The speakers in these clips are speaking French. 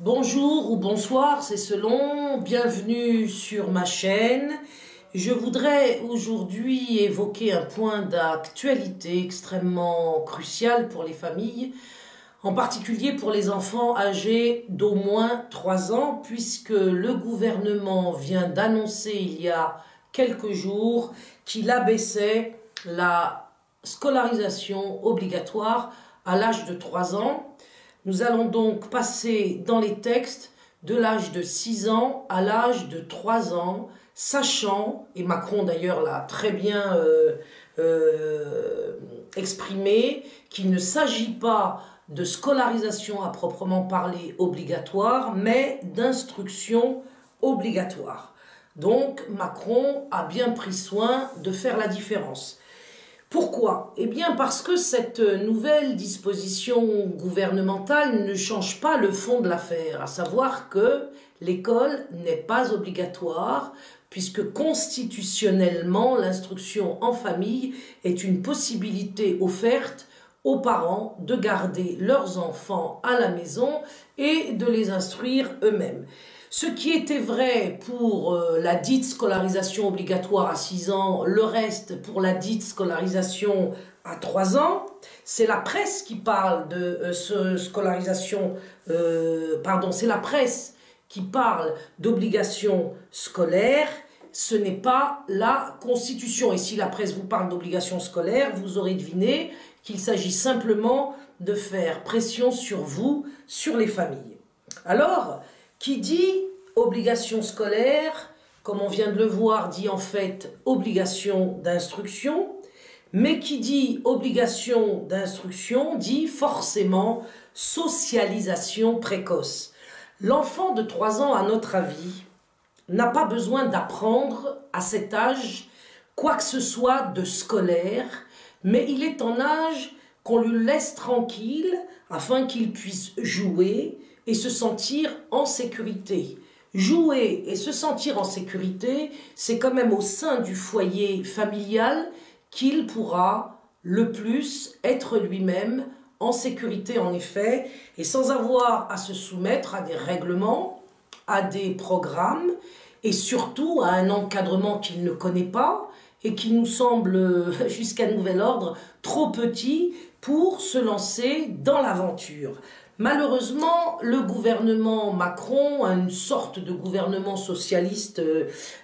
Bonjour ou bonsoir, c'est selon. Bienvenue sur ma chaîne. Je voudrais aujourd'hui évoquer un point d'actualité extrêmement crucial pour les familles, en particulier pour les enfants âgés d'au moins 3 ans, puisque le gouvernement vient d'annoncer il y a quelques jours qu'il abaissait la scolarisation obligatoire à l'âge de 3 ans. Nous allons donc passer dans les textes de l'âge de 6 ans à l'âge de 3 ans, sachant, et Macron d'ailleurs l'a très bien exprimé, qu'il ne s'agit pas de scolarisation à proprement parler obligatoire, mais d'instruction obligatoire. Donc Macron a bien pris soin de faire la différence. Pourquoi? Eh bien parce que cette nouvelle disposition gouvernementale ne change pas le fond de l'affaire, à savoir que l'école n'est pas obligatoire, puisque constitutionnellement l'instruction en famille est une possibilité offerte aux parents de garder leurs enfants à la maison et de les instruire eux-mêmes. Ce qui était vrai pour la dite scolarisation obligatoire à 6 ans, le reste pour la dite scolarisation à 3 ans, c'est la presse qui parle de scolarisation, c'est la presse qui parle d'obligation scolaire, ce n'est pas la Constitution. Et si la presse vous parle d'obligation scolaire, vous aurez deviné qu'il s'agit simplement de faire pression sur vous, sur les familles. Alors, qui dit obligation scolaire, comme on vient de le voir, dit en fait obligation d'instruction, mais qui dit obligation d'instruction dit forcément socialisation précoce. L'enfant de 3 ans, à notre avis, n'a pas besoin d'apprendre à cet âge quoi que ce soit de scolaire, mais il est en âge qu'on lui laisse tranquille afin qu'il puisse jouer et se sentir en sécurité. Jouer et se sentir en sécurité, c'est quand même au sein du foyer familial qu'il pourra le plus être lui-même en sécurité en effet, et sans avoir à se soumettre à des règlements, à des programmes, et surtout à un encadrement qu'il ne connaît pas, et qui nous semble, jusqu'à nouvel ordre, trop petit pour se lancer dans l'aventure. Malheureusement, le gouvernement Macron, une sorte de gouvernement socialiste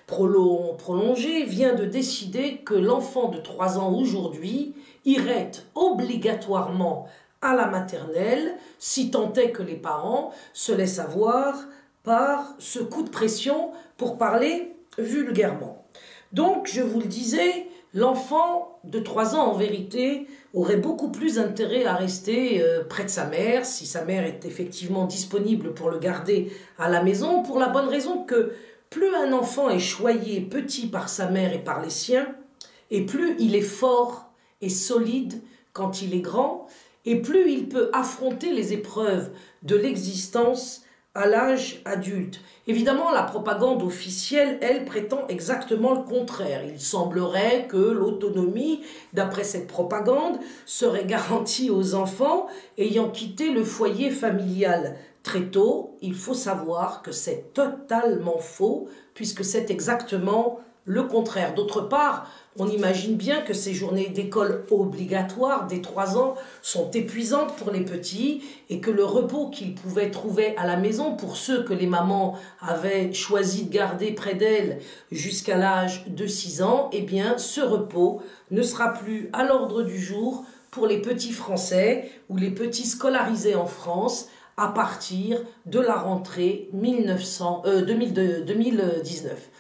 prolongé, vient de décider que l'enfant de 3 ans aujourd'hui irait obligatoirement à la maternelle, si tant est que les parents se laissent avoir par ce coup de pression, pour parler vulgairement. Donc, je vous le disais, l'enfant de 3 ans, en vérité, aurait beaucoup plus intérêt à rester près de sa mère, si sa mère est effectivement disponible pour le garder à la maison, pour la bonne raison que plus un enfant est choyé petit par sa mère et par les siens, et plus il est fort et solide quand il est grand, et plus il peut affronter les épreuves de l'existence à l'âge adulte. Évidemment, la propagande officielle, elle, prétend exactement le contraire. Il semblerait que l'autonomie, d'après cette propagande, serait garantie aux enfants ayant quitté le foyer familial très tôt. Il faut savoir que c'est totalement faux, puisque c'est exactement le contraire. D'autre part, on imagine bien que ces journées d'école obligatoires dès 3 ans sont épuisantes pour les petits et que le repos qu'ils pouvaient trouver à la maison, pour ceux que les mamans avaient choisi de garder près d'elles jusqu'à l'âge de 6 ans, eh bien ce repos ne sera plus à l'ordre du jour pour les petits Français ou les petits scolarisés en France à partir de la rentrée 2019.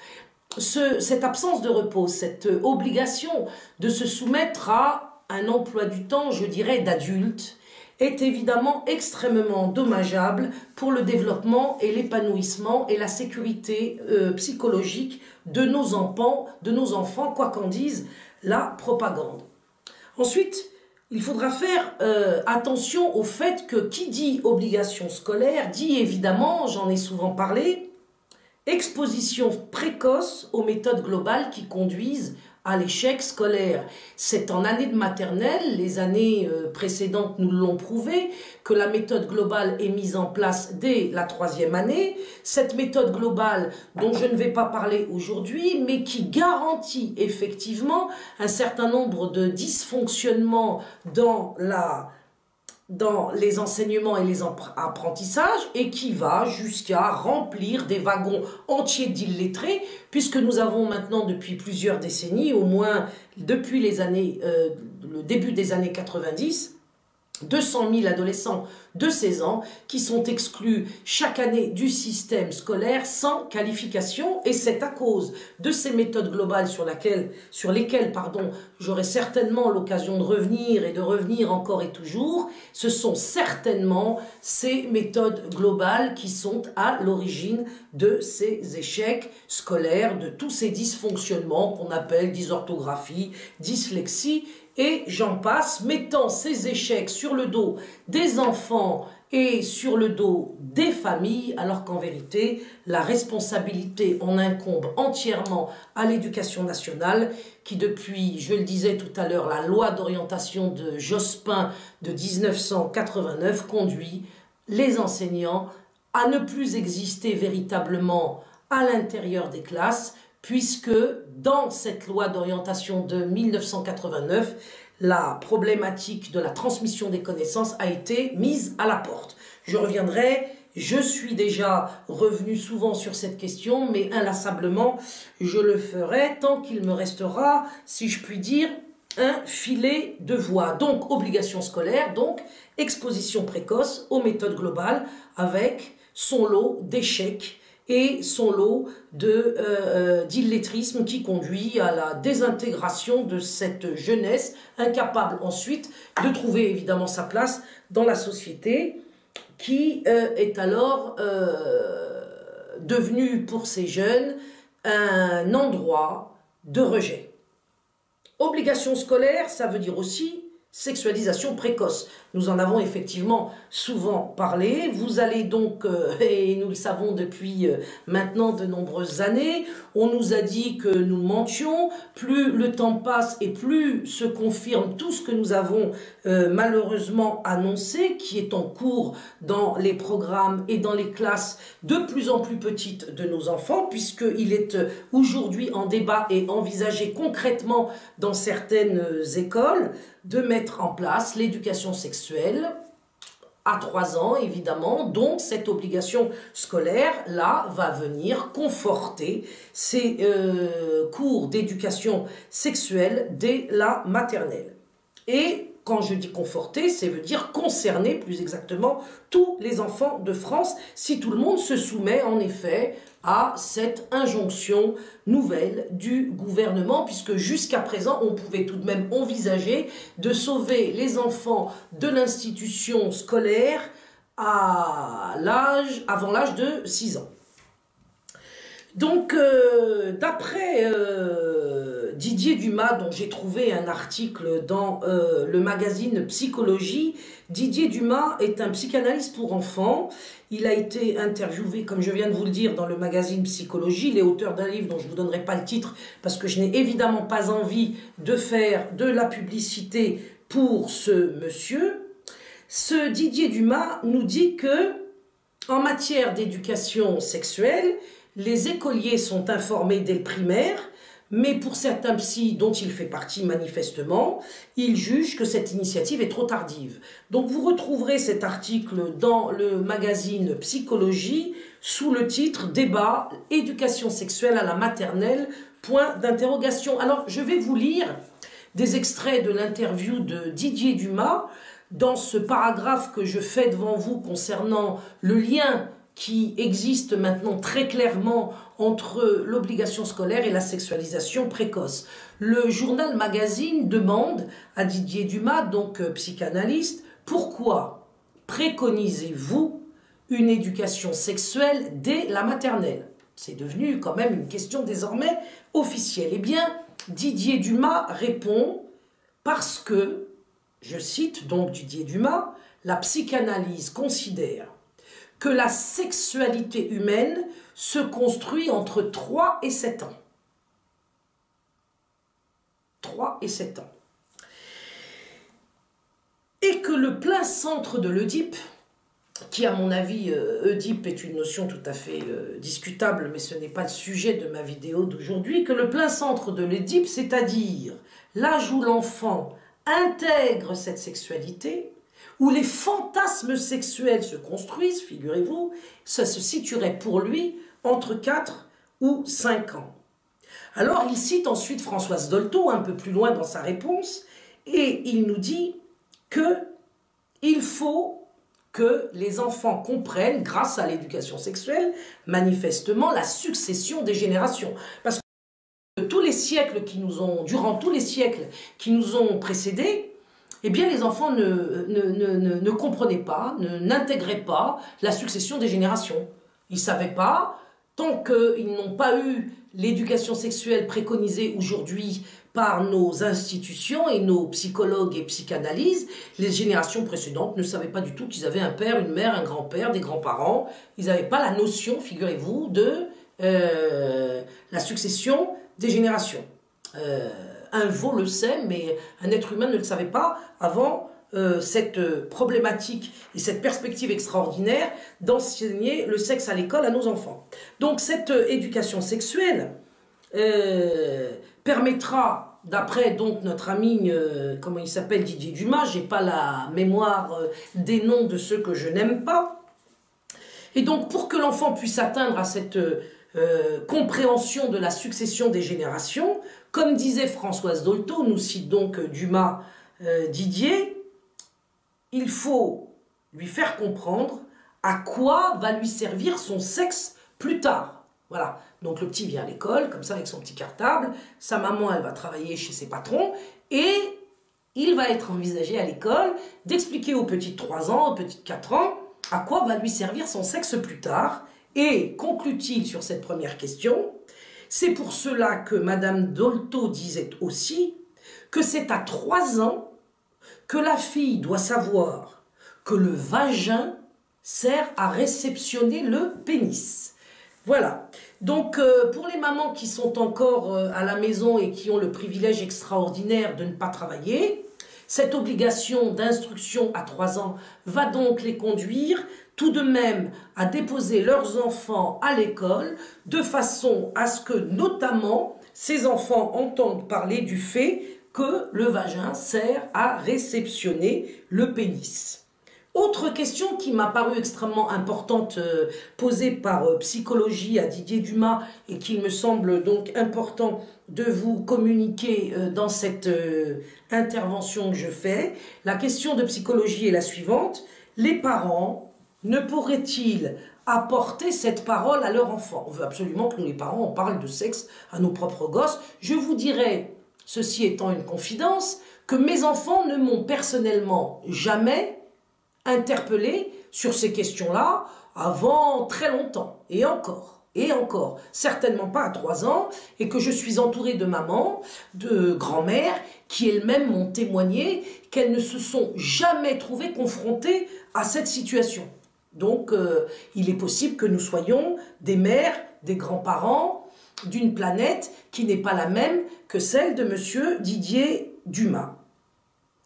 Cette absence de repos, cette obligation de se soumettre à un emploi du temps, je dirais, d'adulte, est évidemment extrêmement dommageable pour le développement et l'épanouissement et la sécurité psychologique de nos enfants, quoi qu'en dise la propagande. Ensuite, il faudra faire attention au fait que qui dit obligation scolaire dit évidemment, j'en ai souvent parlé, exposition précoce aux méthodes globales qui conduisent à l'échec scolaire. C'est en année de maternelle, les années précédentes nous l'ont prouvé, que la méthode globale est mise en place dès la 3e année. Cette méthode globale dont je ne vais pas parler aujourd'hui, mais qui garantit effectivement un certain nombre de dysfonctionnements dans les enseignements et les apprentissages et qui va jusqu'à remplir des wagons entiers d'illettrés, puisque nous avons maintenant depuis plusieurs décennies, au moins depuis le début des années 90, 200 000 adolescents de 16 ans qui sont exclus chaque année du système scolaire sans qualification, et c'est à cause de ces méthodes globales sur lesquelles j'aurai certainement l'occasion de revenir et de revenir encore et toujours. Ce sont certainement ces méthodes globales qui sont à l'origine de ces échecs scolaires, de tous ces dysfonctionnements qu'on appelle dysorthographie, dyslexie, et j'en passe, mettant ces échecs sur le dos des enfants et sur le dos des familles, alors qu'en vérité, la responsabilité en incombe entièrement à l'éducation nationale, qui depuis, je le disais tout à l'heure, la loi d'orientation de Jospin de 1989 conduit les enseignants à ne plus exister véritablement à l'intérieur des classes, puisque dans cette loi d'orientation de 1989, la problématique de la transmission des connaissances a été mise à la porte. Je reviendrai, je suis déjà revenu souvent sur cette question, mais inlassablement, je le ferai tant qu'il me restera, si je puis dire, un filet de voie. Donc, obligation scolaire, donc exposition précoce aux méthodes globales, avec son lot d'échecs et son lot d'illettrisme qui conduit à la désintégration de cette jeunesse, incapable ensuite de trouver évidemment sa place dans la société, qui est alors devenue pour ces jeunes un endroit de rejet. Obligation scolaire, ça veut dire aussi sexualisation précoce. Nous en avons effectivement souvent parlé. Vous allez donc, et nous le savons depuis maintenant de nombreuses années, on nous a dit que nous mentions. Plus le temps passe et plus se confirme tout ce que nous avons malheureusement annoncé, qui est en cours dans les programmes et dans les classes de plus en plus petites de nos enfants, puisqu'il est aujourd'hui en débat et envisagé concrètement dans certaines écoles de mettre en place l'éducation sexuelle à 3 ans, évidemment. Donc, cette obligation scolaire-là va venir conforter ces cours d'éducation sexuelle dès la maternelle. Et quand je dis conforter, ça veut dire concerner plus exactement tous les enfants de France, si tout le monde se soumet en effet à cette injonction nouvelle du gouvernement, puisque jusqu'à présent, on pouvait tout de même envisager de sauver les enfants de l'institution scolaire avant l'âge de 6 ans. Donc, d'après Didier Dumas, dont j'ai trouvé un article dans le magazine Psychologie, Didier Dumas est un psychanalyste pour enfants. Il a été interviewé, comme je viens de vous le dire, dans le magazine Psychologie. Il est auteur d'un livre dont je ne vous donnerai pas le titre, parce que je n'ai évidemment pas envie de faire de la publicité pour ce monsieur. Ce Didier Dumas nous dit que, en matière d'éducation sexuelle, les écoliers sont informés dès le primaire, mais pour certains psys dont il fait partie manifestement, il juge que cette initiative est trop tardive. Donc vous retrouverez cet article dans le magazine Psychologie sous le titre « Débat, éducation sexuelle à la maternelle, point d'interrogation ». Alors je vais vous lire des extraits de l'interview de Didier Dumas dans ce paragraphe que je fais devant vous concernant le lien qui existe maintenant très clairement entre l'obligation scolaire et la sexualisation précoce. Le journal Magazine demande à Didier Dumas, donc psychanalyste, pourquoi préconisez-vous une éducation sexuelle dès la maternelle? C'est devenu quand même une question désormais officielle. Eh bien, Didier Dumas répond parce que, je cite donc Didier Dumas, la psychanalyse considère que la sexualité humaine se construit entre 3 et 7 ans. 3 et 7 ans. Et que le plein centre de l'Oedipe, qui à mon avis, Oedipe est une notion tout à fait discutable, mais ce n'est pas le sujet de ma vidéo d'aujourd'hui, que le plein centre de l'Oedipe, c'est-à-dire l'âge où l'enfant intègre cette sexualité, où les fantasmes sexuels se construisent, figurez-vous, ça se situerait pour lui entre 4 ou 5 ans. Alors il cite ensuite Françoise Dolto, un peu plus loin dans sa réponse, et il nous dit qu'il faut que les enfants comprennent, grâce à l'éducation sexuelle, manifestement, la succession des générations. Parce que durant tous les siècles qui nous ont précédés, eh bien les enfants ne comprenaient pas, n'intégraient pas la succession des générations. Ils ne savaient pas, tant qu'ils n'ont pas eu l'éducation sexuelle préconisée aujourd'hui par nos institutions et nos psychologues et psychanalyses, les générations précédentes ne savaient pas du tout qu'ils avaient un père, une mère, un grand-père, des grands-parents. Ils n'avaient pas la notion, figurez-vous, de la succession des générations. Un veau le sait, mais un être humain ne le savait pas avant cette problématique et cette perspective extraordinaire d'enseigner le sexe à l'école à nos enfants. Donc cette éducation sexuelle permettra, d'après donc notre ami, comment il s'appelle, Didier Dumas, j'ai pas la mémoire des noms de ceux que je n'aime pas, et donc pour que l'enfant puisse atteindre à cette compréhension de la succession des générations, comme disait Françoise Dolto, nous cite donc Dumas Didier, il faut lui faire comprendre à quoi va lui servir son sexe plus tard. Voilà, donc le petit vient à l'école, comme ça avec son petit cartable, sa maman elle va travailler chez ses patrons, et il va être envisagé à l'école d'expliquer au petit de 3 ans, au petit de 4 ans, à quoi va lui servir son sexe plus tard. Et conclut-il sur cette première question, c'est pour cela que Madame Dolto disait aussi que c'est à 3 ans que la fille doit savoir que le vagin sert à réceptionner le pénis. Voilà. Donc, pour les mamans qui sont encore à la maison et qui ont le privilège extraordinaire de ne pas travailler, cette obligation d'instruction à 3 ans va donc les conduire tout de même à déposer leurs enfants à l'école de façon à ce que, notamment, ces enfants entendent parler du fait que le vagin sert à réceptionner le pénis. Autre question qui m'a paru extrêmement importante, posée par Psychologie à Didier Dumas et qu'il me semble donc important de vous communiquer dans cette intervention que je fais. La question de Psychologie est la suivante. Les parents ne pourraient-ils apporter cette parole à leur enfant? On veut absolument que nous les parents on parle de sexe à nos propres gosses. Je vous dirais, ceci étant une confidence, que mes enfants ne m'ont personnellement jamais interpellé sur ces questions-là avant très longtemps, et encore, certainement pas à 3 ans, et que je suis entourée de mamans, de grand-mères, qui elles-mêmes m'ont témoigné qu'elles ne se sont jamais trouvées confrontées à cette situation. Donc, il est possible que nous soyons des mères, des grands-parents, d'une planète qui n'est pas la même que celle de monsieur Didier Dumas.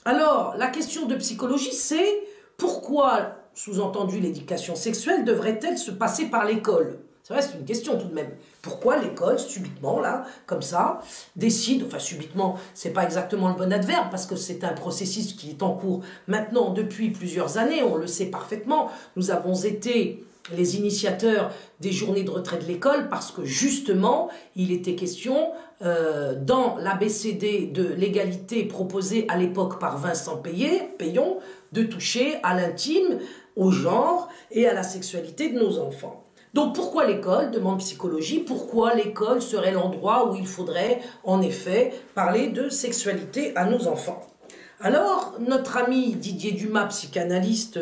Alors, la question de Psychologie, c'est pourquoi, sous-entendu, l'éducation sexuelle devrait-elle se passer par l'école? C'est vrai, c'est une question tout de même. Pourquoi l'école, subitement, là, comme ça, décide, enfin subitement, c'est pas exactement le bon adverbe, parce que c'est un processus qui est en cours maintenant depuis plusieurs années, on le sait parfaitement. Nous avons été les initiateurs des journées de retrait de l'école parce que justement, il était question dans l'ABCD de l'égalité proposée à l'époque par Vincent Payon de toucher à l'intime, au genre et à la sexualité de nos enfants. Donc pourquoi l'école, demande Psychologie, pourquoi l'école serait l'endroit où il faudrait en effet parler de sexualité à nos enfants? Alors, notre ami Didier Dumas, psychanalyste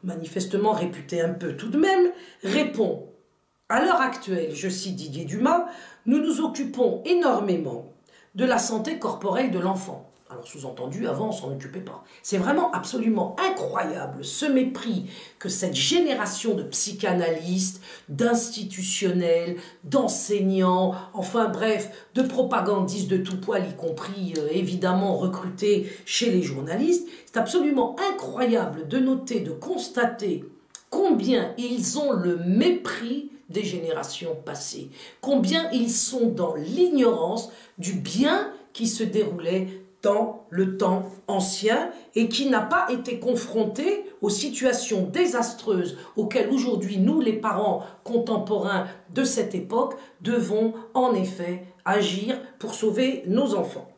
manifestement réputé un peu tout de même, répond « À l'heure actuelle, je cite Didier Dumas, nous nous occupons énormément de la santé corporelle de l'enfant. » Alors sous-entendu, avant on s'en occupait pas. C'est vraiment absolument incroyable ce mépris que cette génération de psychanalystes, d'institutionnels, d'enseignants, enfin bref, de propagandistes de tout poil, y compris évidemment recrutés chez les journalistes, c'est absolument incroyable de noter, de constater combien ils ont le mépris des générations passées, combien ils sont dans l'ignorance du bien qui se déroulait dans le temps ancien et qui n'a pas été confronté aux situations désastreuses auxquelles aujourd'hui nous, les parents contemporains de cette époque, devons en effet agir pour sauver nos enfants.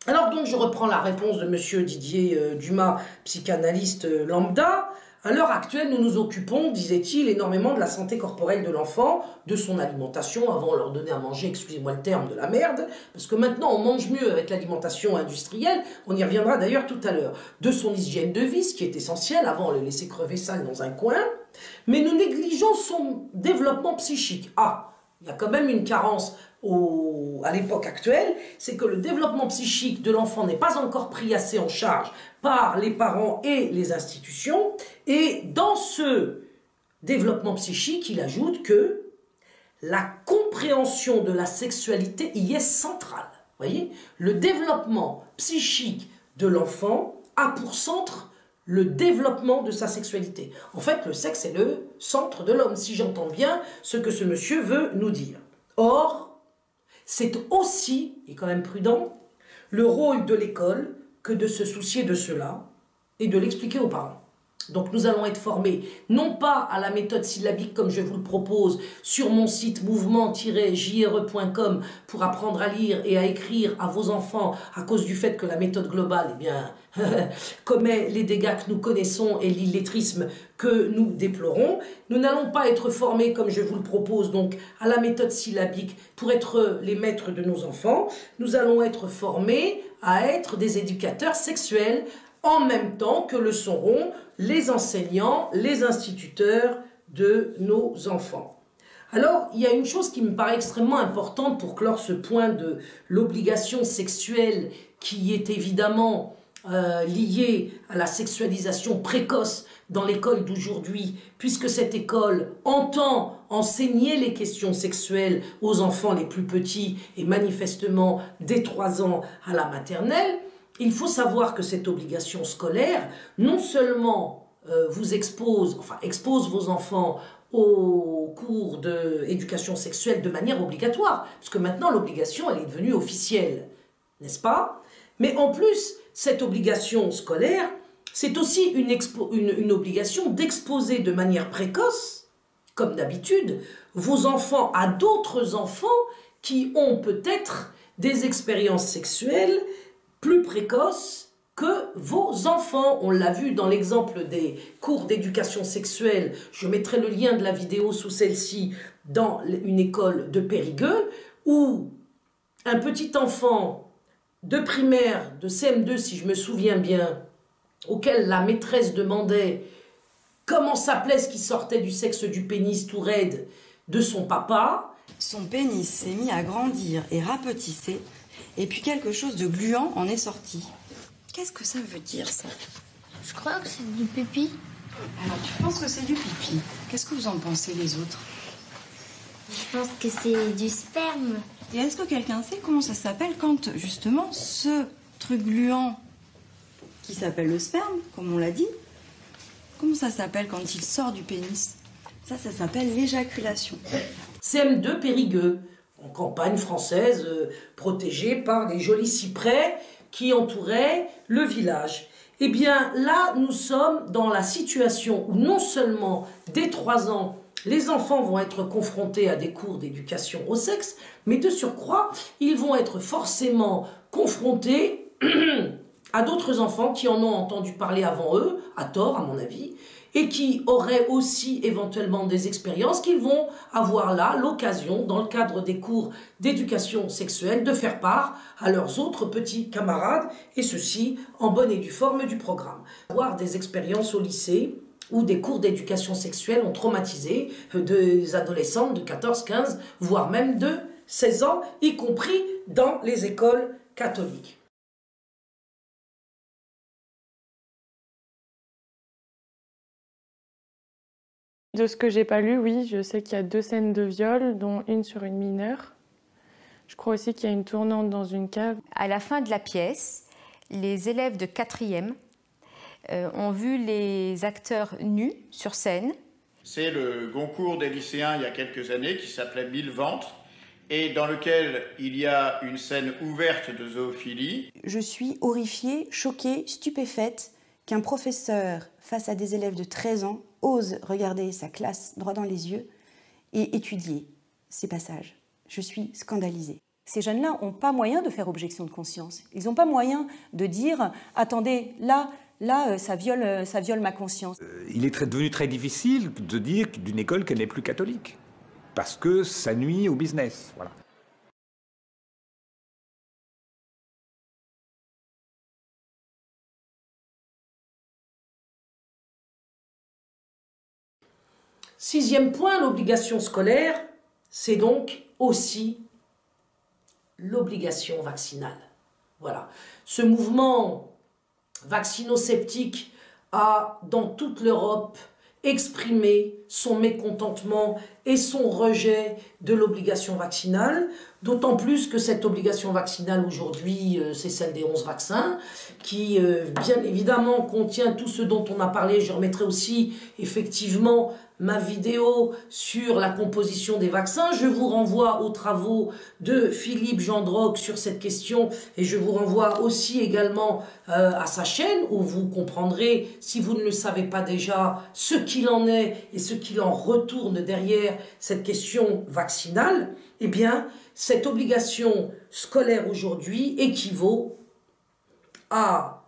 Alors donc je reprends la réponse de monsieur Didier Dumas, psychanalyste lambda. À l'heure actuelle, nous nous occupons, disait-il, énormément de la santé corporelle de l'enfant, de son alimentation, avant on leur donnait à manger, excusez-moi le terme, de la merde, parce que maintenant on mange mieux avec l'alimentation industrielle, on y reviendra d'ailleurs tout à l'heure, de son hygiène de vie, ce qui est essentiel, avant on le laissait crever sale dans un coin, mais nous négligeons son développement psychique. Ah, il y a quand même une carence à l'époque actuelle, c'est que le développement psychique de l'enfant n'est pas encore pris assez en charge par les parents et les institutions. Et dans ce développement psychique, il ajoute que la compréhension de la sexualité y est centrale. Voyez, le développement psychique de l'enfant a pour centre le développement de sa sexualité. En fait, le sexe est le centre de l'homme, si j'entends bien ce que ce monsieur veut nous dire. Or, c'est aussi, et quand même prudent, le rôle de l'école que de se soucier de cela et de l'expliquer aux parents. Donc nous allons être formés, non pas à la méthode syllabique comme je vous le propose sur mon site mouvement-jre.com pour apprendre à lire et à écrire à vos enfants à cause du fait que la méthode globale, eh bien, commet les dégâts que nous connaissons et l'illettrisme que nous déplorons. Nous n'allons pas être formés, comme je vous le propose, donc à la méthode syllabique pour être les maîtres de nos enfants. Nous allons être formés à être des éducateurs sexuels en même temps que le seront les enseignants, les instituteurs de nos enfants. Alors, il y a une chose qui me paraît extrêmement importante pour clore ce point de l'obligation sexuelle qui est évidemment liée à la sexualisation précoce dans l'école d'aujourd'hui, puisque cette école entend enseigner les questions sexuelles aux enfants les plus petits et manifestement dès 3 ans à la maternelle. Il faut savoir que cette obligation scolaire, non seulement expose vos enfants aux cours d'éducation sexuelle de manière obligatoire, parce que maintenant l'obligation elle est devenue officielle, n'est-ce pas? Mais en plus, cette obligation scolaire, c'est aussi une obligation d'exposer de manière précoce, comme d'habitude, vos enfants à d'autres enfants qui ont peut-être des expériences sexuelles plus précoces que vos enfants. On l'a vu dans l'exemple des cours d'éducation sexuelle. Je mettrai le lien de la vidéo sous celle-ci dans une école de Périgueux où un petit enfant de primaire, de CM2 si je me souviens bien, auquel la maîtresse demandait comment s'appelait ce qui sortait du sexe du pénis tout raide de son papa. Son pénis s'est mis à grandir et rapetisser. Et puis quelque chose de gluant en est sorti. Qu'est-ce que ça veut dire, ça? Je crois que c'est du pipi. Alors, tu penses que c'est du pipi. Qu'est-ce que vous en pensez, les autres? Je pense que c'est du sperme. Et est-ce que quelqu'un sait comment ça s'appelle quand, justement, ce truc gluant qui s'appelle le sperme, comme on l'a dit, comment ça s'appelle quand il sort du pénis? Ça s'appelle l'éjaculation. CM2 Périgueux, en campagne française, protégée par des jolis cyprès qui entouraient le village. Eh bien, là, nous sommes dans la situation où non seulement, dès 3 ans, les enfants vont être confrontés à des cours d'éducation au sexe, mais de surcroît, ils vont être forcément confrontés à d'autres enfants qui en ont entendu parler avant eux, à tort à mon avis, et qui auraient aussi éventuellement des expériences qu'ils vont avoir là l'occasion, dans le cadre des cours d'éducation sexuelle, de faire part à leurs autres petits camarades, et ceci en bonne et due forme du programme. Avoir des expériences au lycée où des cours d'éducation sexuelle ont traumatisé des adolescentes de 14, 15, voire même de 16 ans, y compris dans les écoles catholiques. De ce que j'ai pas lu, oui, je sais qu'il y a 2 scènes de viol, dont une sur une mineure. Je crois aussi qu'il y a une tournante dans une cave. À la fin de la pièce, les élèves de 4e ont vu les acteurs nus sur scène. C'est le Goncourt des lycéens il y a quelques années qui s'appelait 1000 ventres et dans lequel il y a une scène ouverte de zoophilie. Je suis horrifiée, choquée, stupéfaite qu'un professeur, face à des élèves de 13 ans, ose regarder sa classe droit dans les yeux et étudier ces passages. Je suis scandalisée. Ces jeunes-là n'ont pas moyen de faire objection de conscience. Ils n'ont pas moyen de dire « Attendez, là, ça viole ma conscience ». Il est devenu très difficile de dire d'une école qu'elle n'est plus catholique, parce que ça nuit au business. Voilà. Sixième point, l'obligation scolaire, c'est donc aussi l'obligation vaccinale. Voilà. Ce mouvement vaccino-sceptique a, dans toute l'Europe, exprimé son mécontentement et son rejet de l'obligation vaccinale, d'autant plus que cette obligation vaccinale aujourd'hui, c'est celle des 11 vaccins, qui bien évidemment contient tout ce dont on a parlé. Je remettrai aussi effectivement ma vidéo sur la composition des vaccins. Je vous renvoie aux travaux de Philippe Gendroc sur cette question et je vous renvoie aussi également à sa chaîne où vous comprendrez, si vous ne le savez pas déjà, ce qu'il en est et ce qu'il en retourne derrière cette question vaccinale. Eh bien, cette obligation scolaire aujourd'hui équivaut à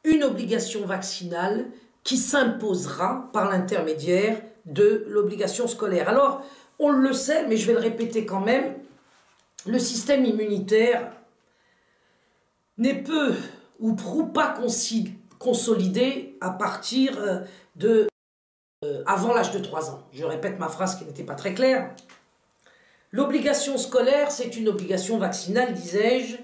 une obligation vaccinale qui s'imposera par l'intermédiaire de l'obligation scolaire. Alors, on le sait, mais je vais le répéter quand même, le système immunitaire n'est peu ou prou pas consolidé à partir de avant l'âge de 3 ans. Je répète ma phrase qui n'était pas très claire. L'obligation scolaire, c'est une obligation vaccinale, disais-je.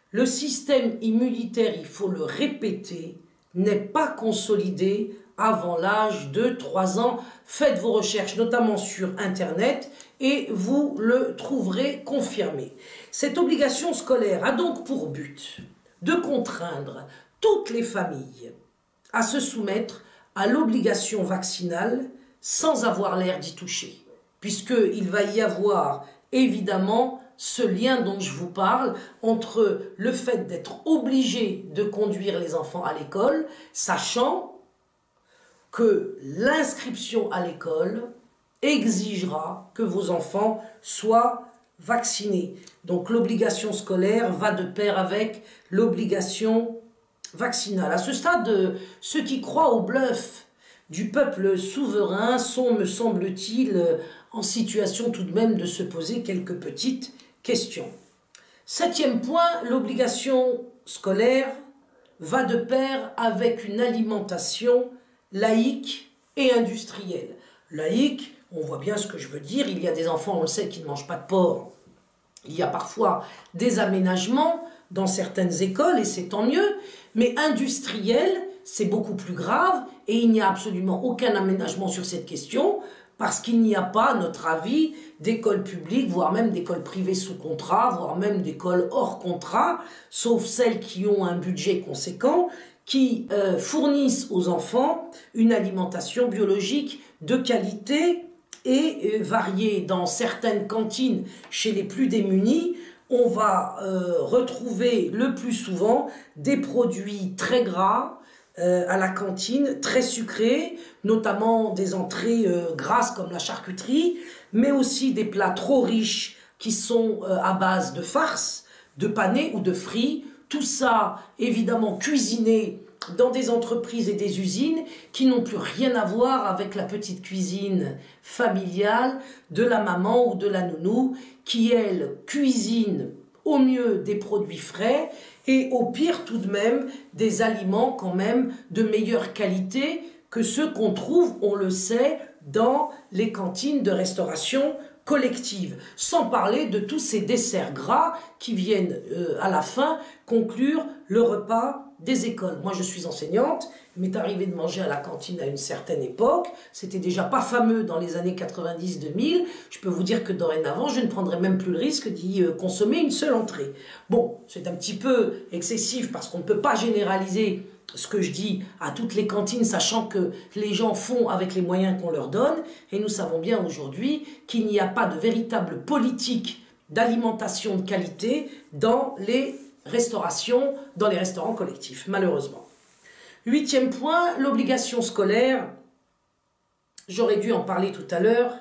Le système immunitaire, il faut le répéter, n'est pas consolidé avant l'âge de 3 ans. Faites vos recherches, notamment sur Internet, et vous le trouverez confirmé. Cette obligation scolaire a donc pour but de contraindre toutes les familles à se soumettre à l'obligation vaccinale sans avoir l'air d'y toucher, puisqu'il va y avoir évidemment ce lien dont je vous parle entre le fait d'être obligé de conduire les enfants à l'école, sachant que l'inscription à l'école exigera que vos enfants soient vaccinés. Donc l'obligation scolaire va de pair avec l'obligation vaccinale. À ce stade, ceux qui croient au bluff du peuple souverain sont, me semble-t-il, en situation tout de même de se poser quelques petites questions. Septième point, l'obligation scolaire va de pair avec une alimentation laïque et industrielle. Laïque, on voit bien ce que je veux dire, il y a des enfants, on le sait, qui ne mangent pas de porc. Il y a parfois des aménagements dans certaines écoles, et c'est tant mieux, mais industriel, c'est beaucoup plus grave, et il n'y a absolument aucun aménagement sur cette question, parce qu'il n'y a pas, à notre avis, d'écoles publiques, voire même d'écoles privées sous contrat, voire même d'écoles hors contrat, sauf celles qui ont un budget conséquent, qui fournissent aux enfants une alimentation biologique de qualité et variée. Dans certaines cantines, chez les plus démunis, on va retrouver le plus souvent des produits très gras à la cantine, très sucrés, notamment des entrées grasses comme la charcuterie, mais aussi des plats trop riches qui sont à base de farce, de panais ou de frits. Tout ça, évidemment, cuisiné dans des entreprises et des usines qui n'ont plus rien à voir avec la petite cuisine familiale de la maman ou de la nounou qui, elle, cuisine au mieux des produits frais et au pire tout de même des aliments quand même de meilleure qualité que ceux qu'on trouve, on le sait, dans les cantines de restauration collective, sans parler de tous ces desserts gras qui viennent à la fin conclure le repas des écoles. Moi, je suis enseignante, il m'est arrivé de manger à la cantine à une certaine époque, c'était déjà pas fameux dans les années 90-2000, je peux vous dire que dorénavant, je ne prendrai même plus le risque d'y consommer une seule entrée. Bon, c'est un petit peu excessif parce qu'on ne peut pas généraliser ce que je dis à toutes les cantines, sachant que les gens font avec les moyens qu'on leur donne, et nous savons bien aujourd'hui qu'il n'y a pas de véritable politique d'alimentation de qualité dans les restaurations, dans les restaurants collectifs, malheureusement. 8e point, l'obligation scolaire. J'aurais dû en parler tout à l'heure,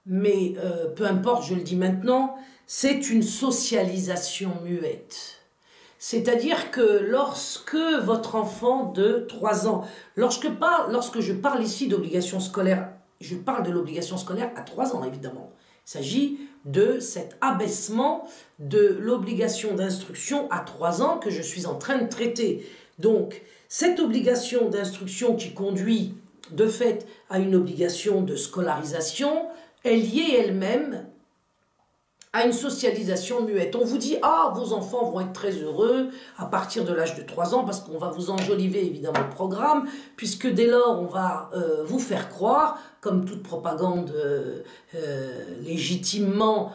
mais peu importe, je le dis maintenant, c'est une socialisation muette. C'est-à-dire que lorsque votre enfant de 3 ans, lorsque je parle ici d'obligation scolaire, je parle de l'obligation scolaire à 3 ans, évidemment. Il s'agit de cet abaissement de l'obligation d'instruction à 3 ans que je suis en train de traiter. Donc, cette obligation d'instruction qui conduit de fait à une obligation de scolarisation est liée elle-même à une socialisation muette. On vous dit, ah, vos enfants vont être très heureux à partir de l'âge de 3 ans, parce qu'on va vous enjoliver évidemment le programme, puisque dès lors, on va vous faire croire, comme toute propagande légitimement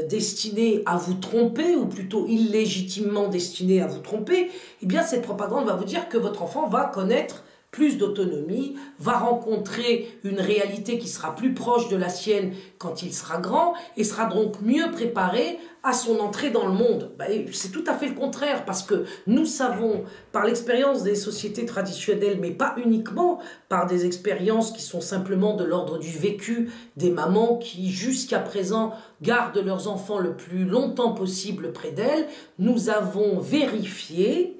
destinée à vous tromper, ou plutôt illégitimement destinée à vous tromper, eh bien cette propagande va vous dire que votre enfant va connaître plus d'autonomie, va rencontrer une réalité qui sera plus proche de la sienne quand il sera grand et sera donc mieux préparé à son entrée dans le monde. C'est tout à fait le contraire, parce que nous savons par l'expérience des sociétés traditionnelles, mais pas uniquement par des expériences qui sont simplement de l'ordre du vécu des mamans qui jusqu'à présent gardent leurs enfants le plus longtemps possible près d'elles, nous avons vérifié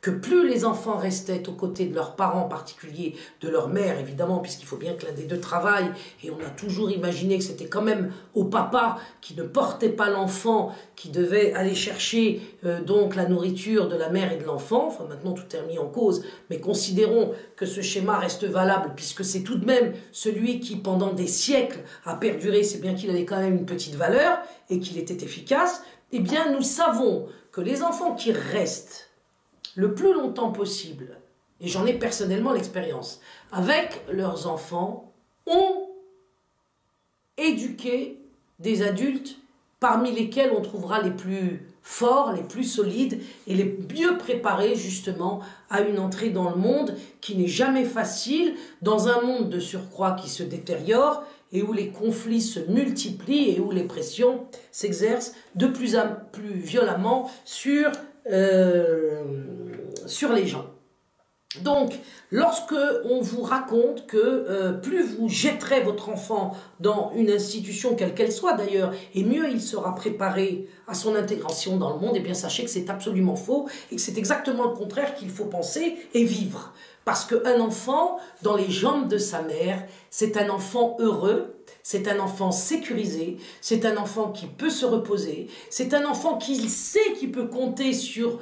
que plus les enfants restaient aux côtés de leurs parents, en particulier de leur mère, évidemment, puisqu'il faut bien que l'un des deux travaille, et on a toujours imaginé que c'était quand même au papa qui ne portait pas l'enfant, qui devait aller chercher donc la nourriture de la mère et de l'enfant. Enfin, maintenant, tout est mis en cause, mais considérons que ce schéma reste valable, puisque c'est tout de même celui qui, pendant des siècles, a perduré, c'est bien qu'il avait quand même une petite valeur, et qu'il était efficace. Eh bien, nous savons que les enfants qui restent le plus longtemps possible, et j'en ai personnellement l'expérience, avec leurs enfants, ont éduqué des adultes parmi lesquels on trouvera les plus forts, les plus solides et les mieux préparés justement à une entrée dans le monde qui n'est jamais facile, dans un monde de surcroît qui se détériore et où les conflits se multiplient et où les pressions s'exercent de plus en plus violemment sur les gens. Donc, lorsque on vous raconte que plus vous jetterez votre enfant dans une institution, quelle qu'elle soit d'ailleurs, et mieux il sera préparé à son intégration dans le monde, eh bien sachez que c'est absolument faux et que c'est exactement le contraire qu'il faut penser et vivre. Parce qu'un enfant, dans les jambes de sa mère, c'est un enfant heureux, c'est un enfant sécurisé, c'est un enfant qui peut se reposer, c'est un enfant qui sait qu'il peut compter sur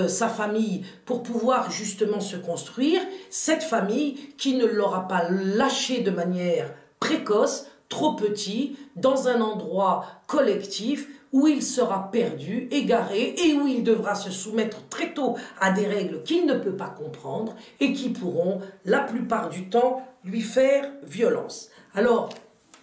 sa famille pour pouvoir justement se construire, cette famille qui ne l'aura pas lâché de manière précoce, trop petit, dans un endroit collectif où il sera perdu, égaré et où il devra se soumettre très tôt à des règles qu'il ne peut pas comprendre et qui pourront la plupart du temps lui faire violence. Alors,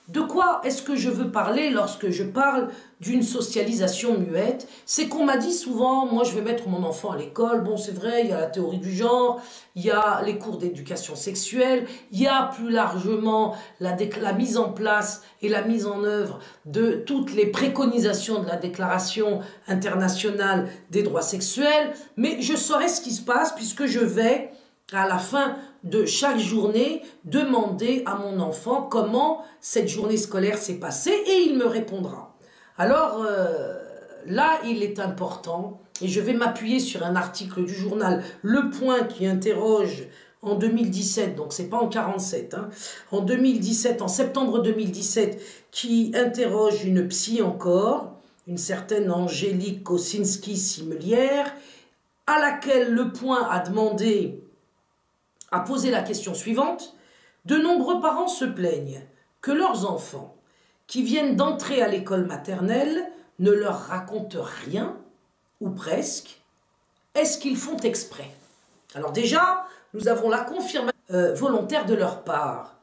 de quoi est-ce que je veux parler lorsque je parle d'une socialisation muette? C'est qu'on m'a dit souvent, moi je vais mettre mon enfant à l'école, bon c'est vrai, il y a la théorie du genre, il y a les cours d'éducation sexuelle, il y a plus largement la mise en place et la mise en œuvre de toutes les préconisations de la Déclaration internationale des droits sexuels, mais je saurai ce qui se passe puisque je vais, à la fin de chaque journée, demander à mon enfant comment cette journée scolaire s'est passée et il me répondra. Alors là, il est important, et je vais m'appuyer sur un article du journal Le Point qui interroge en 2017, donc c'est pas en 47, hein, en 2017, en septembre 2017, qui interroge une psy encore, une certaine Angélique Kosinski-Simelière, à laquelle Le Point a demandé, a posé la question suivante. De nombreux parents se plaignent que leurs enfants, qui viennent d'entrer à l'école maternelle ne leur racontent rien, ou presque. Est-ce qu'ils font exprès? Alors déjà, nous avons la confirmation volontaire de leur part.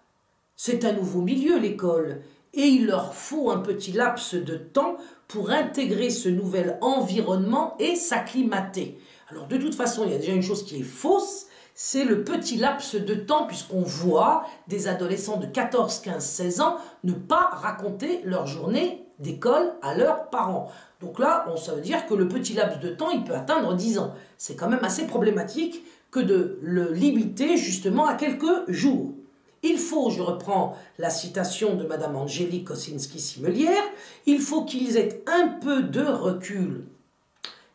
C'est un nouveau milieu, l'école, et il leur faut un petit laps de temps pour intégrer ce nouvel environnement et s'acclimater. Alors de toute façon, il y a déjà une chose qui est fausse, c'est le petit laps de temps, puisqu'on voit des adolescents de 14, 15, 16 ans ne pas raconter leur journée d'école à leurs parents. Donc là, ça veut dire que le petit laps de temps, il peut atteindre 10 ans. C'est quand même assez problématique que de le limiter justement à quelques jours. Il faut, je reprends la citation de Madame Angélique Kosinski-Simelière, il faut qu'ils aient un peu de recul.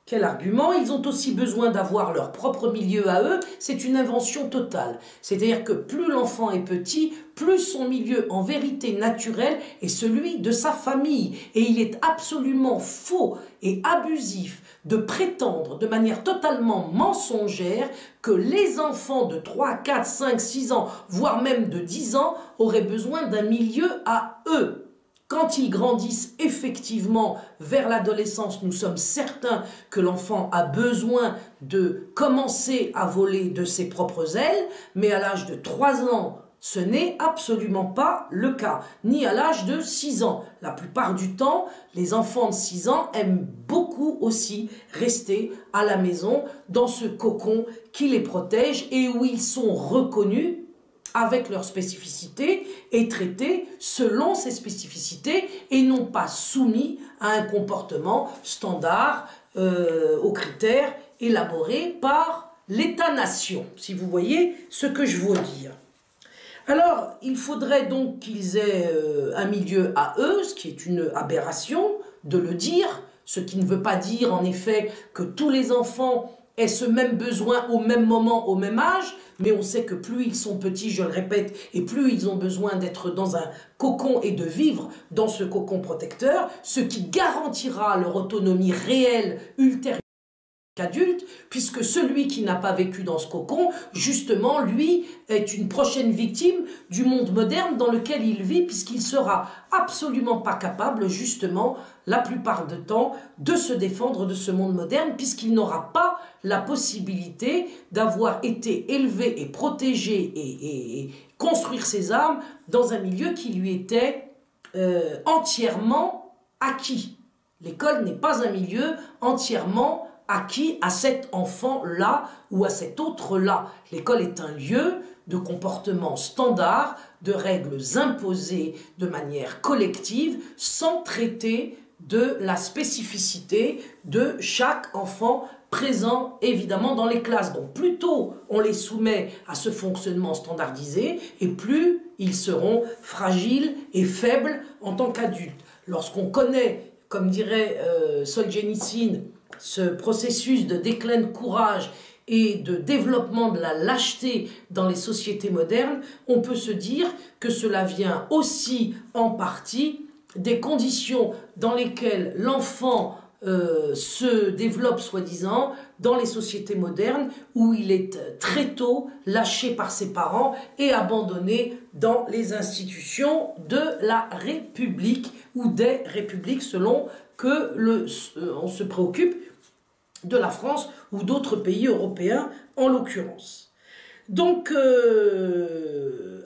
Quel argument? Ils ont aussi besoin d'avoir leur propre milieu à eux, c'est une invention totale. C'est-à-dire que plus l'enfant est petit, plus son milieu en vérité naturel est celui de sa famille. Et il est absolument faux et abusif de prétendre de manière totalement mensongère que les enfants de 3, 4, 5, 6 ans, voire même de 10 ans, auraient besoin d'un milieu à eux. Quand ils grandissent effectivement vers l'adolescence, nous sommes certains que l'enfant a besoin de commencer à voler de ses propres ailes, mais à l'âge de 3 ans, ce n'est absolument pas le cas, ni à l'âge de 6 ans. La plupart du temps, les enfants de 6 ans aiment beaucoup aussi rester à la maison dans ce cocon qui les protège et où ils sont reconnus avec leurs spécificités et traités selon ces spécificités et non pas soumis à un comportement standard aux critères élaborés par l'État-nation, si vous voyez ce que je veux dire. Alors, il faudrait donc qu'ils aient un milieu à eux, ce qui est une aberration de le dire, ce qui ne veut pas dire en effet que tous les enfants aient ce même besoin au même moment, au même âge, mais on sait que plus ils sont petits, je le répète, et plus ils ont besoin d'être dans un cocon et de vivre dans ce cocon protecteur, ce qui garantira leur autonomie réelle ultérieure qu'adulte, puisque celui qui n'a pas vécu dans ce cocon, justement, lui, est une prochaine victime du monde moderne dans lequel il vit, puisqu'il sera absolument pas capable, justement, la plupart du temps, de se défendre de ce monde moderne, puisqu'il n'aura pas la possibilité d'avoir été élevé et protégé et construire ses armes dans un milieu qui lui était entièrement acquis. L'école n'est pas un milieu entièrement acquis à cet enfant-là ou à cet autre-là. L'école est un lieu de comportement standard, de règles imposées de manière collective, sans traiter de la spécificité de chaque enfant présent évidemment dans les classes. Donc plus tôt on les soumet à ce fonctionnement standardisé et plus ils seront fragiles et faibles en tant qu'adultes. Lorsqu'on connaît, comme dirait Solzhenitsyn, ce processus de déclin de courage et de développement de la lâcheté dans les sociétés modernes, on peut se dire que cela vient aussi en partie des conditions dans lesquelles l'enfant se développe soi-disant dans les sociétés modernes où il est très tôt lâché par ses parents et abandonné dans les institutions de la République ou des républiques selon que on se préoccupe de la France ou d'autres pays européens en l'occurrence. Donc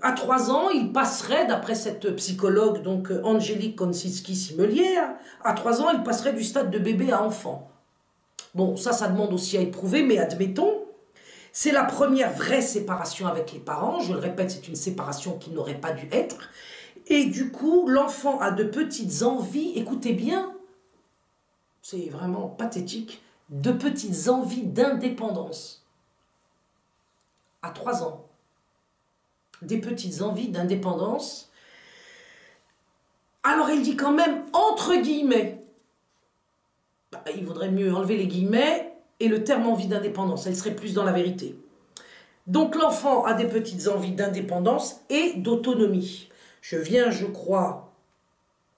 à 3 ans, il passerait, d'après cette psychologue donc Angélique Kosinski-Simelière, à 3 ans, il passerait du stade de bébé à enfant. Bon, ça demande aussi à éprouver, mais admettons, c'est la première vraie séparation avec les parents. Je le répète, c'est une séparation qui n'aurait pas dû être. Et du coup, l'enfant a de petites envies, écoutez bien, c'est vraiment pathétique, de petites envies d'indépendance. À 3 ans. Des petites envies d'indépendance. Alors il dit quand même entre guillemets. Il vaudrait mieux enlever les guillemets et le terme envie d'indépendance, elle serait plus dans la vérité. Donc l'enfant a des petites envies d'indépendance et d'autonomie. Je viens, je crois,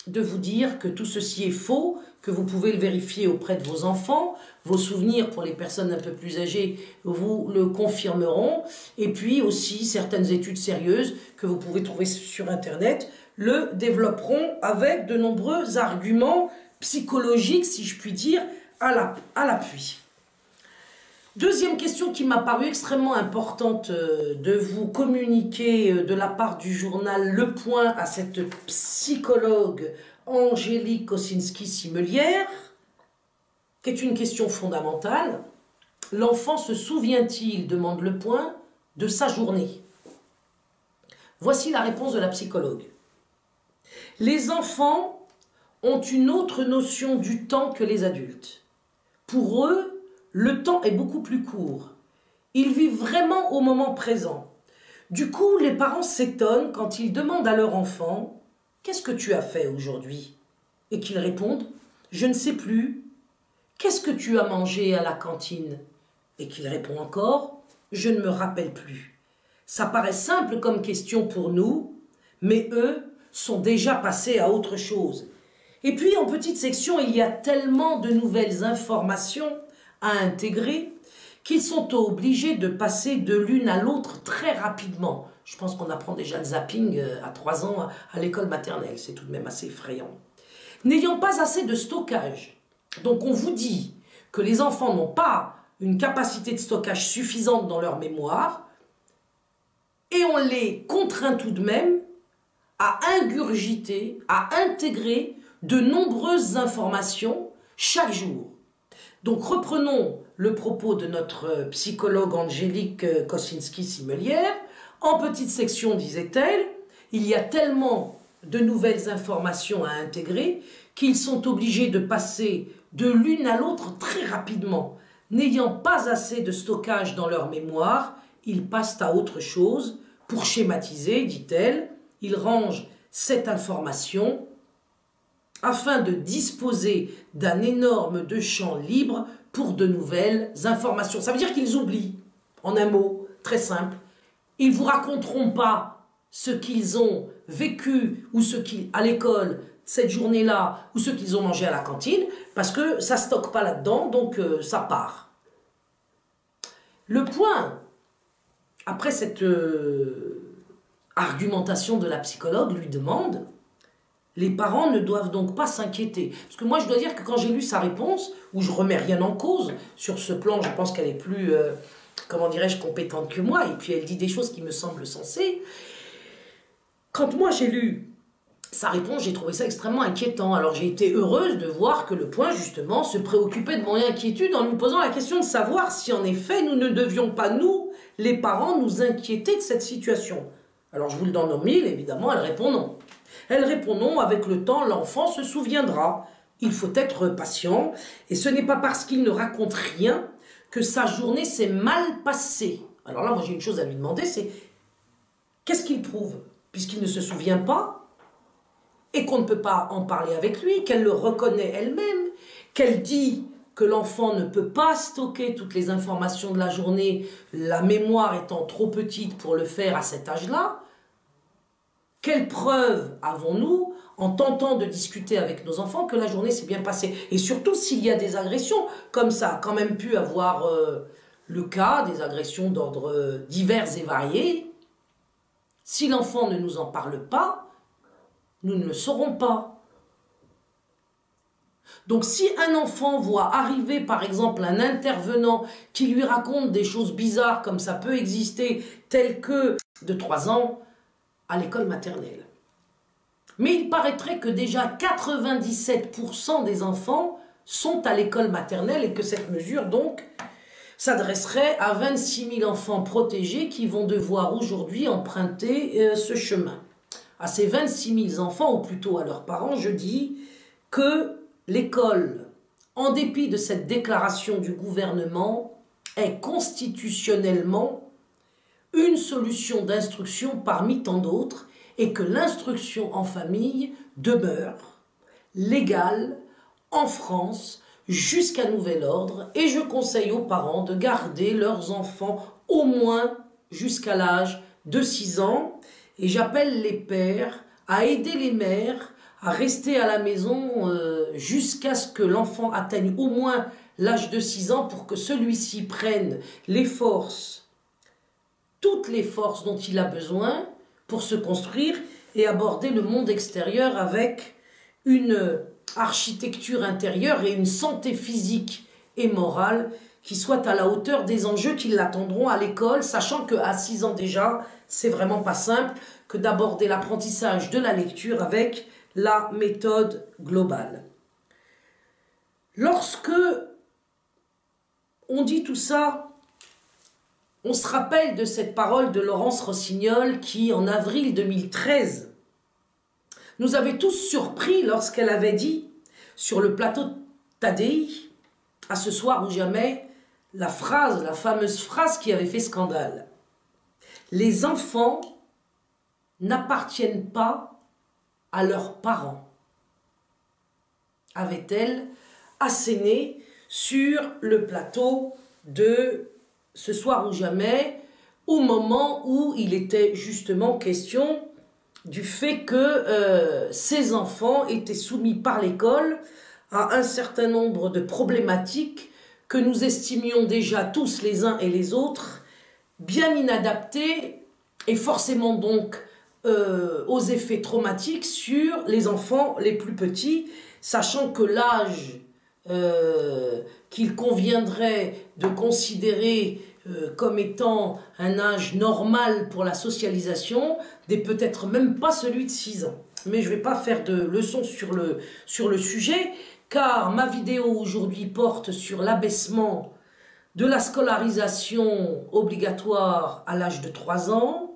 de vous dire que tout ceci est faux, que vous pouvez le vérifier auprès de vos enfants. Vos souvenirs pour les personnes un peu plus âgées vous le confirmeront. Et puis aussi certaines études sérieuses que vous pouvez trouver sur Internet le développerons avec de nombreux arguments psychologiques, si je puis dire, à l'appui. Deuxième question qui m'a paru extrêmement importante de vous communiquer de la part du journal Le Point à cette psychologue Angélique Kosinski-Simelière, qui est une question fondamentale. L'enfant se souvient-il, demande Le Point, de sa journée? Voici la réponse de la psychologue. Les enfants ont une autre notion du temps que les adultes. Pour eux, le temps est beaucoup plus court. Ils vivent vraiment au moment présent. Du coup, les parents s'étonnent quand ils demandent à leur enfant « Qu'est-ce que tu as fait aujourd'hui ?» et qu'ils répondent « Je ne sais plus. » « Qu'est-ce que tu as mangé à la cantine ?» et qu'il répond encore « Je ne me rappelle plus. » Ça paraît simple comme question pour nous, mais eux sont déjà passés à autre chose. Et puis en petite section, il y a tellement de nouvelles informations à intégrer qu'ils sont obligés de passer de l'une à l'autre très rapidement. Je pense qu'on apprend déjà le zapping à 3 ans à l'école maternelle, c'est tout de même assez effrayant. N'ayant pas assez de stockage, donc on vous dit que les enfants n'ont pas une capacité de stockage suffisante dans leur mémoire, et on les contraint tout de même à ingurgiter, à intégrer de nombreuses informations chaque jour. Donc reprenons le propos de notre psychologue Angélique Kosinski-Simelière. En petite section, disait-elle, il y a tellement de nouvelles informations à intégrer qu'ils sont obligés de passer de l'une à l'autre très rapidement. N'ayant pas assez de stockage dans leur mémoire, ils passent à autre chose. Pour schématiser, dit-elle, ils rangent cette information afin de disposer d'un énorme champ libre pour de nouvelles informations. Ça veut dire qu'ils oublient, en un mot, très simple. Ils ne vous raconteront pas ce qu'ils ont vécu ou ce qu'ils, à l'école, cette journée-là, ou ce qu'ils ont mangé à la cantine, parce que ça ne stocke pas là-dedans, donc ça part. Le point, après cette argumentation de la psychologue, lui demande, les parents ne doivent donc pas s'inquiéter. Parce que moi, je dois dire que quand j'ai lu sa réponse, où je ne remets rien en cause, sur ce plan, je pense qu'elle est plus, comment dirais-je, compétente que moi, et puis elle dit des choses qui me semblent sensées. Quand moi j'ai lu sa réponse, j'ai trouvé ça extrêmement inquiétant. Alors j'ai été heureuse de voir que Le Point, justement, se préoccupait de mon inquiétude en nous posant la question de savoir si, en effet, nous ne devions pas, nous, les parents, nous inquiéter de cette situation. Alors je vous le donne en mille, évidemment, elle répond non. Elle répond non, avec le temps, l'enfant se souviendra. Il faut être patient, et ce n'est pas parce qu'il ne raconte rien que sa journée s'est mal passée. Alors là, moi j'ai une chose à lui demander, c'est qu'est-ce qu'il prouve? Puisqu'il ne se souvient pas, et qu'on ne peut pas en parler avec lui, qu'elle le reconnaît elle-même, qu'elle dit que l'enfant ne peut pas stocker toutes les informations de la journée, la mémoire étant trop petite pour le faire à cet âge-là. Quelle preuve avons-nous, en tentant de discuter avec nos enfants, que la journée s'est bien passée? Et surtout s'il y a des agressions, comme ça a quand même pu avoir le cas, des agressions d'ordre divers et variés, si l'enfant ne nous en parle pas, nous ne le saurons pas. Donc si un enfant voit arriver par exemple un intervenant qui lui raconte des choses bizarres comme ça peut exister, telles que de 3 ans à l'école maternelle. Mais il paraîtrait que déjà 97% des enfants sont à l'école maternelle et que cette mesure donc s'adresserait à 26 000 enfants protégés qui vont devoir aujourd'hui emprunter ce chemin. À ces 26 000 enfants, ou plutôt à leurs parents, je dis que l'école, en dépit de cette déclaration du gouvernement, est constitutionnellement une solution d'instruction parmi tant d'autres et que l'instruction en famille demeure légale en France jusqu'à nouvel ordre. Et je conseille aux parents de garder leurs enfants au moins jusqu'à l'âge de 6 ans. Et j'appelle les pères à aider les mères à rester à la maison jusqu'à ce que l'enfant atteigne au moins l'âge de 6 ans pour que celui-ci prenne les forces, toutes les forces dont il a besoin pour se construire et aborder le monde extérieur avec une architecture intérieure et une santé physique et morale qui soit à la hauteur des enjeux qui l'attendront à l'école, sachant qu'à 6 ans déjà, c'est vraiment pas simple que d'aborder l'apprentissage de la lecture avec la méthode globale. Lorsque on dit tout ça, on se rappelle de cette parole de Laurence Rossignol qui, en avril 2013, nous avait tous surpris lorsqu'elle avait dit sur le plateau de Tadei, à ce soir ou jamais, la fameuse phrase qui avait fait scandale. Les enfants n'appartiennent pas à leurs parents, avait-elle asséné sur le plateau de Ce soir ou jamais, au moment où il était justement question du fait que ces enfants étaient soumis par l'école à un certain nombre de problématiques que nous estimions déjà tous les uns et les autres bien inadaptées et forcément donc aux effets traumatiques sur les enfants les plus petits, sachant que l'âge qu'il conviendrait de considérer comme étant un âge normal pour la socialisation n'est peut-être même pas celui de 6 ans. Mais je ne vais pas faire de leçons sur le sujet, car ma vidéo aujourd'hui porte sur l'abaissement de la scolarisation obligatoire à l'âge de 3 ans,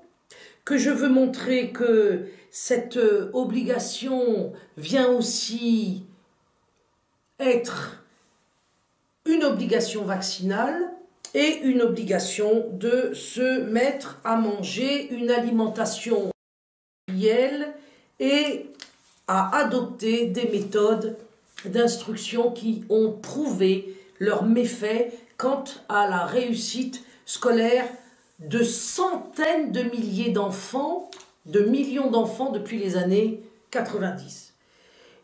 que je veux montrer que cette obligation vient aussi être une obligation vaccinale et une obligation de se mettre à manger une alimentation réelle et à adopter des méthodes d'instruction qui ont prouvé leurs méfaits quant à la réussite scolaire de centaines de milliers d'enfants, de millions d'enfants depuis les années 90.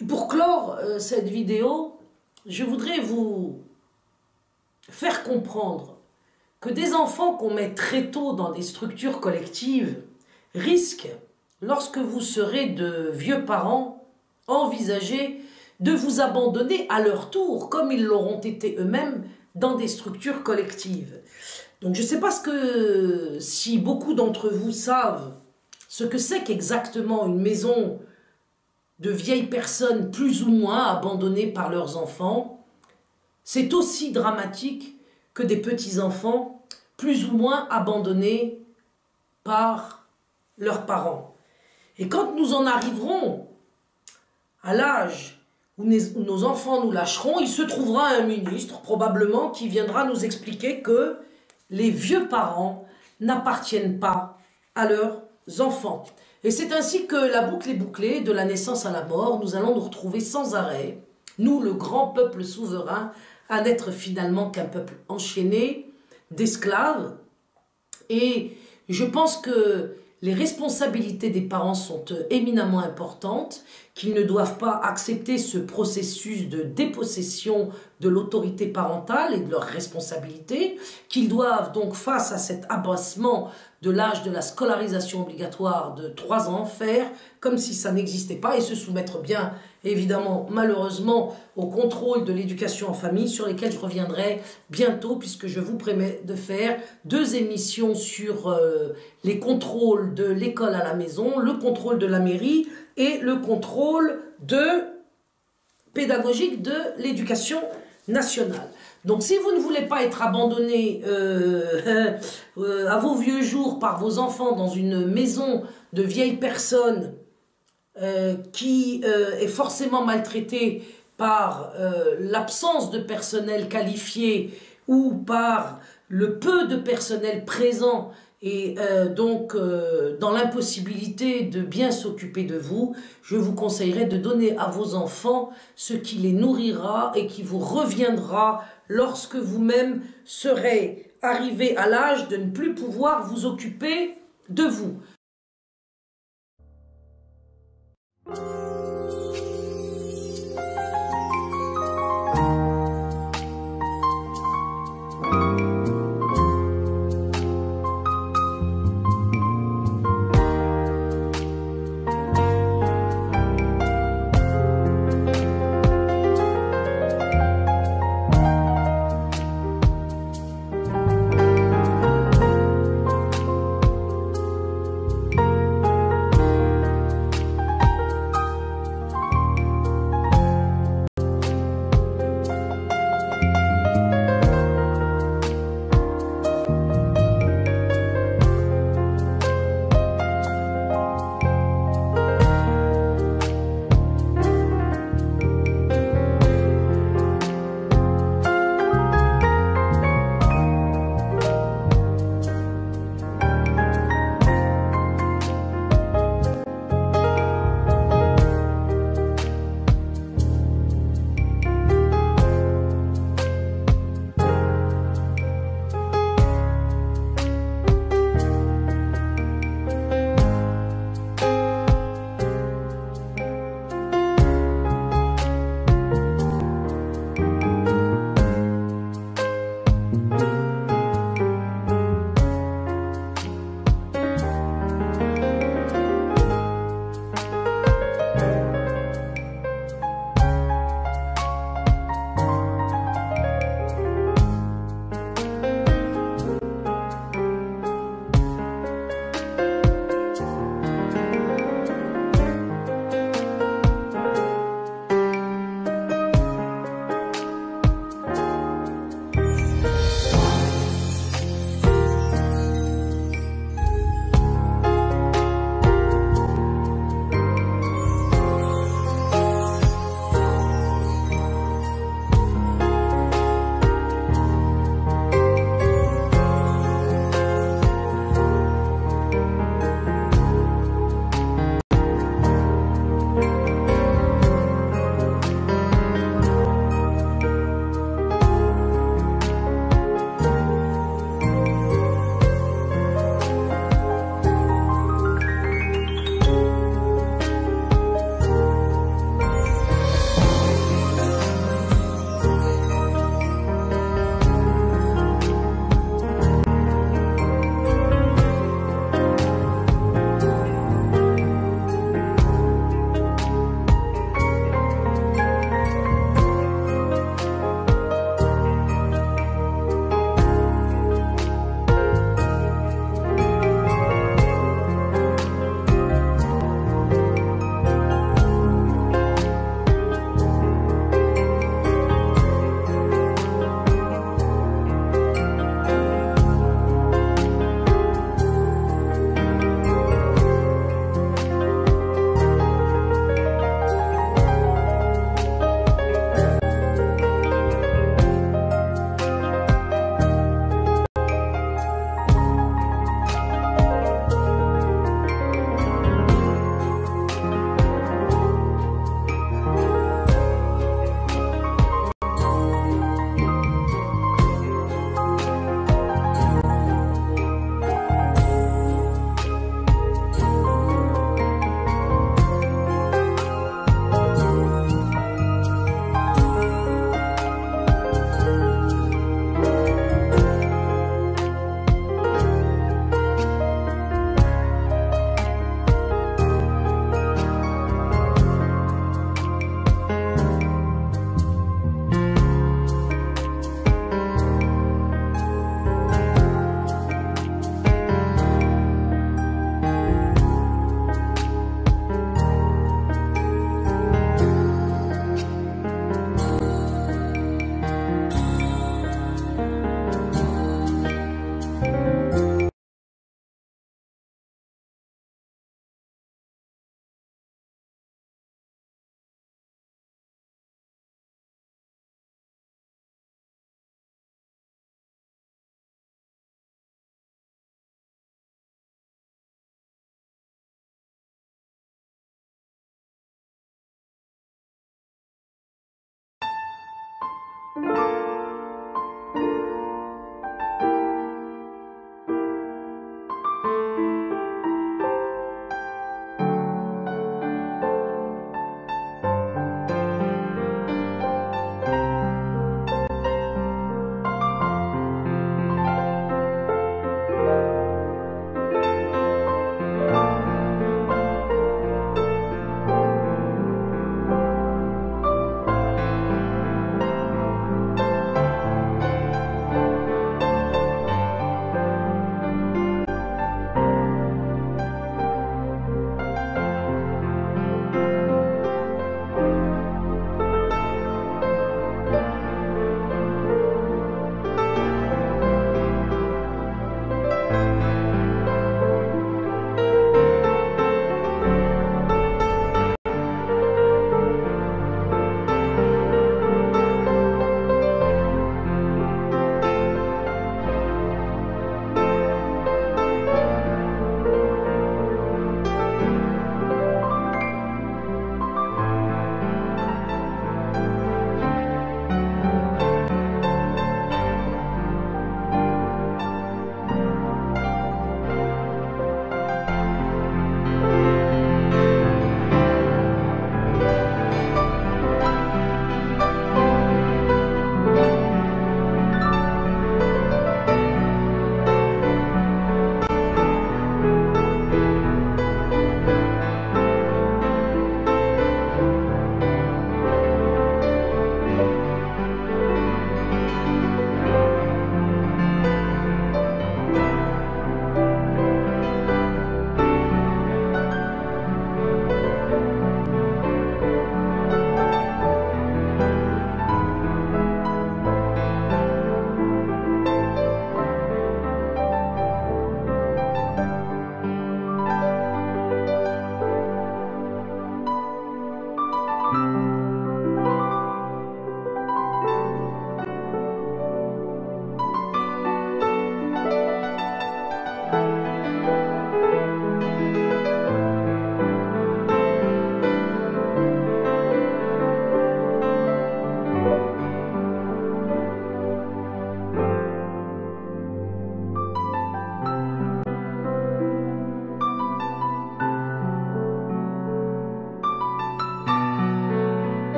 Et pour clore cette vidéo, je voudrais vous faire comprendre que des enfants qu'on met très tôt dans des structures collectives risquent, lorsque vous serez de vieux parents, envisager de vous abandonner à leur tour, comme ils l'auront été eux-mêmes, dans des structures collectives. Donc je ne sais pas si beaucoup d'entre vous savent ce que c'est qu'exactement une maison de vieilles personnes plus ou moins abandonnées par leurs enfants. C'est aussi dramatique que des petits-enfants plus ou moins abandonnés par leurs parents. Et quand nous en arriverons à l'âge où nos enfants nous lâcheront, il se trouvera un ministre probablement qui viendra nous expliquer que les vieux parents n'appartiennent pas à leurs enfants. Et c'est ainsi que la boucle est bouclée, de la naissance à la mort, nous allons nous retrouver sans arrêt, nous le grand peuple souverain, à n'être finalement qu'un peuple enchaîné d'esclaves. Et je pense que les responsabilités des parents sont éminemment importantes, qu'ils ne doivent pas accepter ce processus de dépossession de l'autorité parentale et de leurs responsabilités, qu'ils doivent donc, face à cet abaissement de l'âge de la scolarisation obligatoire de 3 ans, faire comme si ça n'existait pas et se soumettre bien, évidemment, malheureusement, au contrôle de l'éducation en famille, sur lesquels je reviendrai bientôt, puisque je vous promets de faire 2 émissions sur les contrôles de l'école à la maison, le contrôle de la mairie et le contrôle pédagogique de l'éducation nationale. Donc si vous ne voulez pas être abandonné à vos vieux jours par vos enfants dans une maison de vieilles personnes qui est forcément maltraitée par l'absence de personnel qualifié ou par le peu de personnel présent et donc dans l'impossibilité de bien s'occuper de vous, je vous conseillerais de donner à vos enfants ce qui les nourrira et qui vous reviendra lorsque vous-même serez arrivé à l'âge de ne plus pouvoir vous occuper de vous.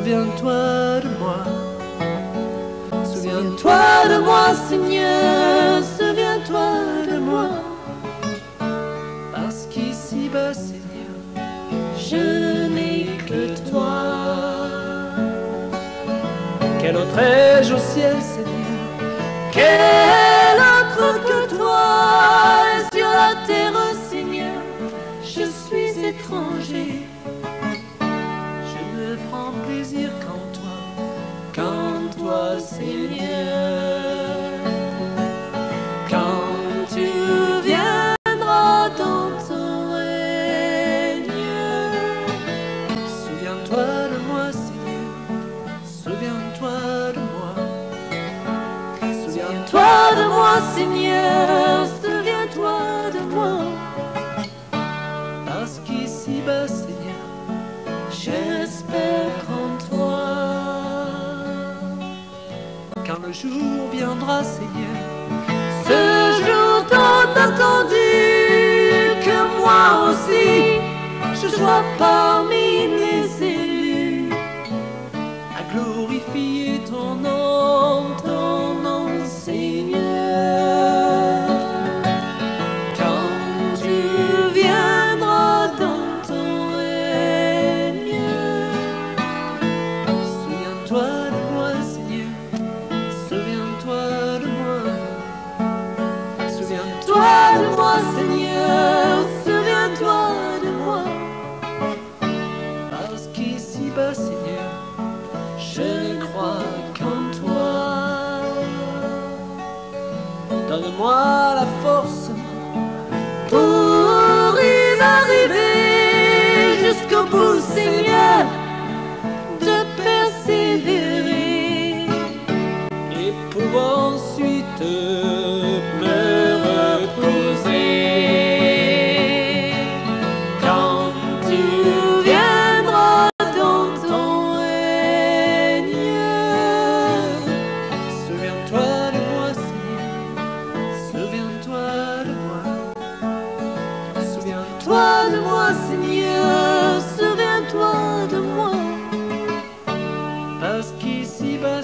souviens-toi de moi. Souviens-toi de moi, Seigneur, souviens-toi de moi. Parce qu'ici-bas, Seigneur, je n'ai que toi. Quel autre ai-je au ciel, Seigneur? Quel autre que toi? Et sur la terre, Seigneur, je suis étranger. Je ne prends plaisir qu'en toi, Seigneur. Quand tu viendras dans ton règne, souviens-toi de moi, Seigneur, souviens-toi de moi. Souviens-toi de moi, Seigneur, souviens-toi de moi. Parce qu'ici-bas, Seigneur, j'espère en toi. Quand le jour viendra, Seigneur, ce jour tant attendu, que moi aussi je sois parmi les élus, à glorifier ton nom, Seigneur. Quand tu viendras dans ton règne, souviens-toi de moi, Seigneur, souviens-toi de moi. Souviens-toi de moi, Seigneur, souviens-toi de moi. Parce qu'ici-bas, Seigneur, je ne crois qu'en toi. Donne-moi la force pour y arriver jusqu'au bout, Seigneur, de persévérer et pour ensuite me reposer. Quand tu viendras dans ton règne, souviens-toi de moi, Seigneur, souviens-toi de moi. Souviens-toi de moi, Seigneur, souviens-toi de moi. Parce qu'ici-bas,